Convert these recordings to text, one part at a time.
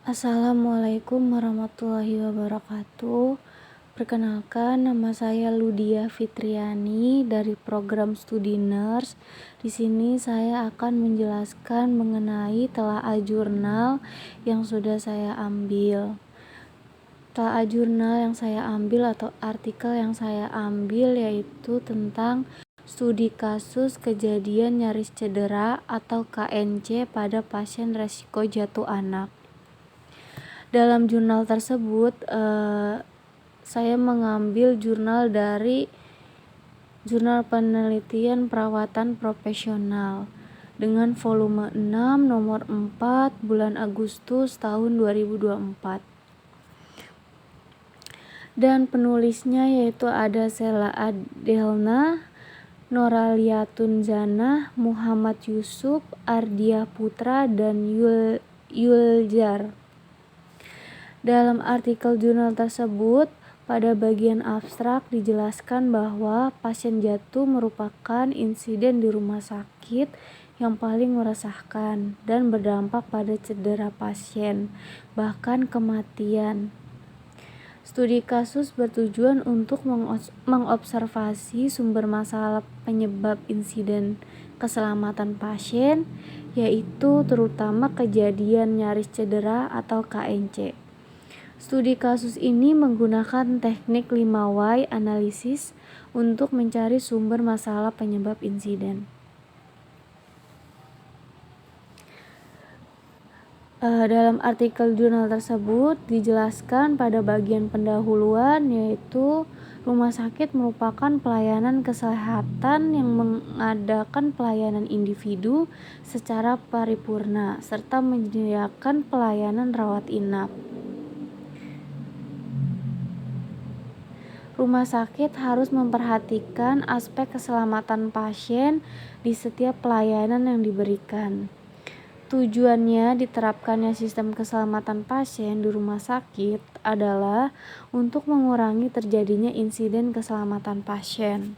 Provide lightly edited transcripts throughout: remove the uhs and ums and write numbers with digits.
Assalamualaikum warahmatullahi wabarakatuh. Perkenalkan, nama saya Ludia Fitriani dari program studi Nurse. Di sini saya akan menjelaskan mengenai telaah jurnal yang sudah saya ambil. Telaah jurnal yang saya ambil atau artikel yang saya ambil yaitu tentang studi kasus kejadian nyaris cedera atau KNC pada pasien resiko jatuh anak. Dalam jurnal tersebut saya mengambil jurnal dari Jurnal Penelitian Perawatan Profesional dengan volume 6 nomor 4 bulan Agustus tahun 2024. Dan penulisnya yaitu ada Sela Adelna, Noraliatun Zanah, Muhammad Yusuf, Ardia Putra, dan Yuljar. Dalam artikel jurnal tersebut, pada bagian abstrak dijelaskan bahwa pasien jatuh merupakan insiden di rumah sakit yang paling meresahkan dan berdampak pada cedera pasien, bahkan kematian. Studi kasus bertujuan untuk mengobservasi sumber masalah penyebab insiden keselamatan pasien, yaitu terutama kejadian nyaris cedera atau KNC. Studi kasus ini menggunakan teknik 5 why analisis untuk mencari sumber masalah penyebab insiden. Dalam artikel jurnal tersebut dijelaskan pada bagian pendahuluan yaitu rumah sakit merupakan pelayanan kesehatan yang mengadakan pelayanan individu secara paripurna serta menyediakan pelayanan rawat inap. Rumah sakit harus memperhatikan aspek keselamatan pasien di setiap pelayanan yang diberikan. Tujuannya diterapkannya sistem keselamatan pasien di rumah sakit adalah untuk mengurangi terjadinya insiden keselamatan pasien.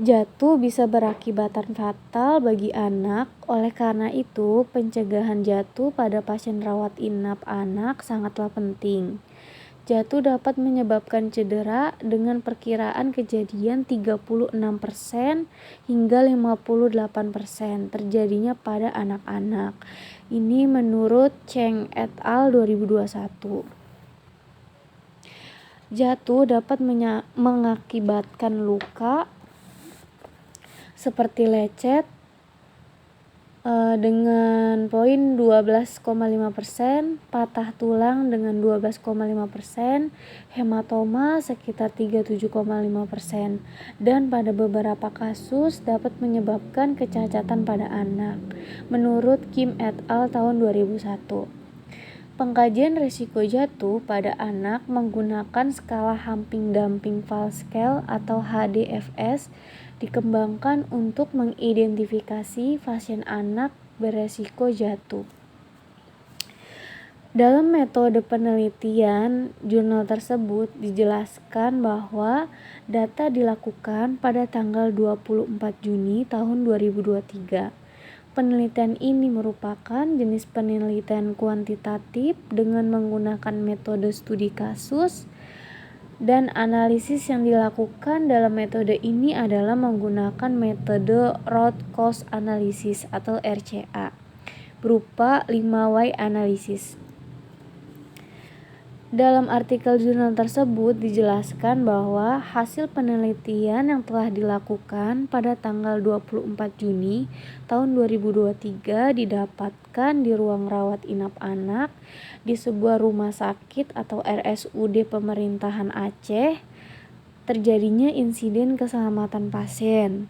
Jatuh bisa berakibatkan fatal bagi anak, oleh karena itu pencegahan jatuh pada pasien rawat inap anak sangatlah penting. Jatuh dapat menyebabkan cedera dengan perkiraan kejadian 36% hingga 58% terjadinya pada anak-anak. Ini menurut Cheng et al. 2021. Jatuh dapat mengakibatkan luka seperti lecet dengan poin 12,5%, patah tulang dengan 12,5%, hematoma sekitar 37,5%, dan pada beberapa kasus dapat menyebabkan kecacatan pada anak. Menurut Kim et al. Tahun 2001. Pengkajian risiko jatuh pada anak menggunakan skala Humping-Dumping Fall Scale atau HDFS dikembangkan untuk mengidentifikasi pasien anak beresiko jatuh. Dalam metode penelitian jurnal tersebut dijelaskan bahwa data dilakukan pada tanggal 24 Juni tahun 2023. Penelitian ini merupakan jenis penelitian kuantitatif dengan menggunakan metode studi kasus, dan analisis yang dilakukan dalam metode ini adalah menggunakan metode root cause analysis atau RCA berupa 5 why analisis. Dalam artikel jurnal tersebut dijelaskan bahwa hasil penelitian yang telah dilakukan pada tanggal 24 Juni tahun 2023 didapatkan di ruang rawat inap anak di sebuah rumah sakit atau RSUD pemerintahan Aceh terjadinya insiden keselamatan pasien,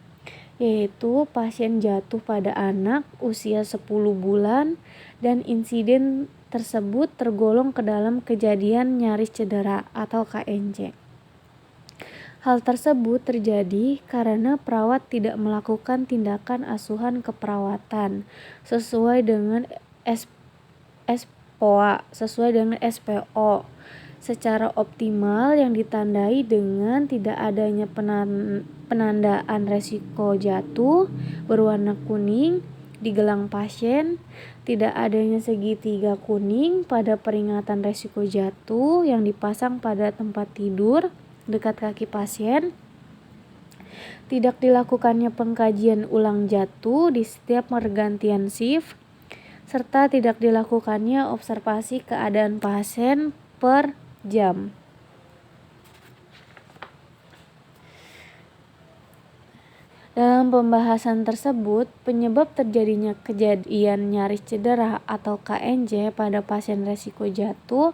yaitu pasien jatuh pada anak usia 10 bulan dan insiden tersebut tergolong ke dalam kejadian nyaris cedera atau KNC. Hal tersebut terjadi karena perawat tidak melakukan tindakan asuhan keperawatan sesuai dengan SPO secara optimal yang ditandai dengan tidak adanya penandaan resiko jatuh berwarna kuning, di gelang pasien, tidak adanya segitiga kuning pada peringatan resiko jatuh yang dipasang pada tempat tidur dekat kaki pasien, tidak dilakukannya pengkajian ulang jatuh di setiap pergantian shift, serta tidak dilakukannya observasi keadaan pasien per jam. Dalam pembahasan tersebut, penyebab terjadinya kejadian nyaris cedera atau KNJ pada pasien resiko jatuh,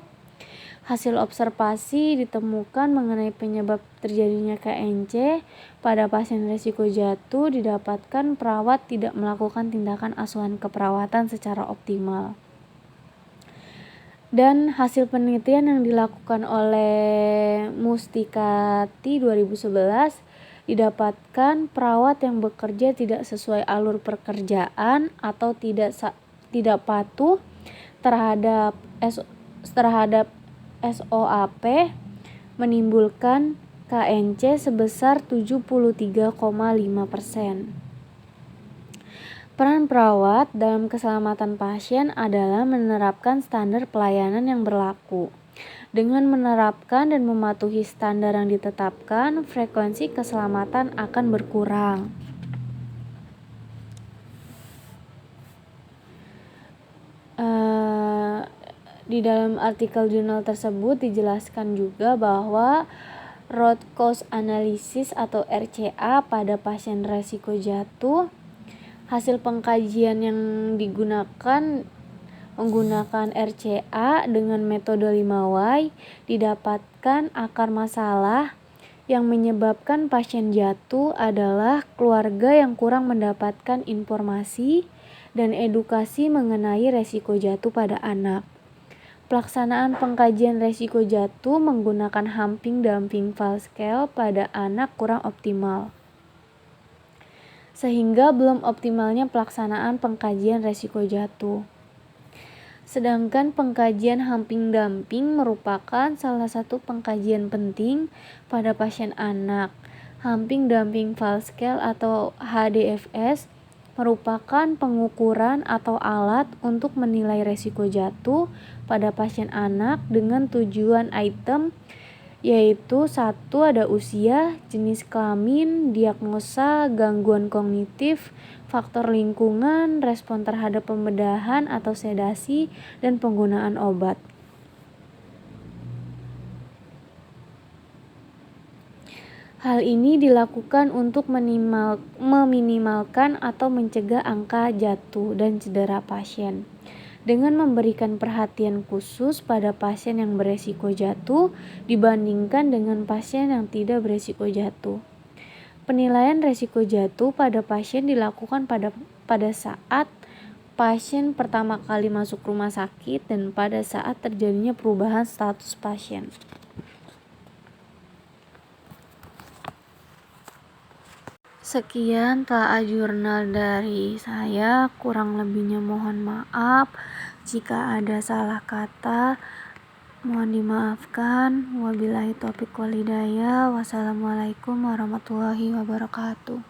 hasil observasi ditemukan mengenai penyebab terjadinya KNJ pada pasien resiko jatuh didapatkan perawat tidak melakukan tindakan asuhan keperawatan secara optimal. Dan hasil penelitian yang dilakukan oleh Mustikati 2011 didapatkan perawat yang bekerja tidak sesuai alur pekerjaan atau tidak patuh terhadap SOAP menimbulkan KNC sebesar 73,5%. Peran perawat dalam keselamatan pasien adalah menerapkan standar pelayanan yang berlaku. Dengan menerapkan dan mematuhi standar yang ditetapkan, frekuensi keselamatan akan berkurang. Di dalam artikel jurnal tersebut dijelaskan juga bahwa root cause analysis atau RCA pada pasien resiko jatuh, hasil pengkajian yang menggunakan RCA dengan metode 5Y didapatkan akar masalah yang menyebabkan pasien jatuh adalah keluarga yang kurang mendapatkan informasi dan edukasi mengenai resiko jatuh pada anak. Pelaksanaan pengkajian resiko jatuh menggunakan Humping-Dumping Fall Scale pada anak kurang optimal, sehingga belum optimalnya pelaksanaan pengkajian resiko jatuh. Sedangkan pengkajian Humping-Dumping merupakan salah satu pengkajian penting pada pasien anak. Humping-Dumping Fall Scale atau HDFS merupakan pengukuran atau alat untuk menilai resiko jatuh pada pasien anak dengan tujuan item yaitu 1. Ada usia, jenis kelamin, diagnosa, gangguan kognitif, faktor lingkungan, respon terhadap pembedahan atau sedasi, dan penggunaan obat. Hal ini dilakukan untuk meminimalkan atau mencegah angka jatuh dan cedera pasien, dengan memberikan perhatian khusus pada pasien yang beresiko jatuh dibandingkan dengan pasien yang tidak beresiko jatuh. Penilaian resiko jatuh pada pasien dilakukan pada saat pasien pertama kali masuk rumah sakit dan pada saat terjadinya perubahan status pasien. Sekian telah jurnal dari saya, kurang lebihnya mohon maaf. Jika ada salah kata, mohon dimaafkan. Wabillahi taufiq wal hidayah. Wassalamualaikum warahmatullahi wabarakatuh.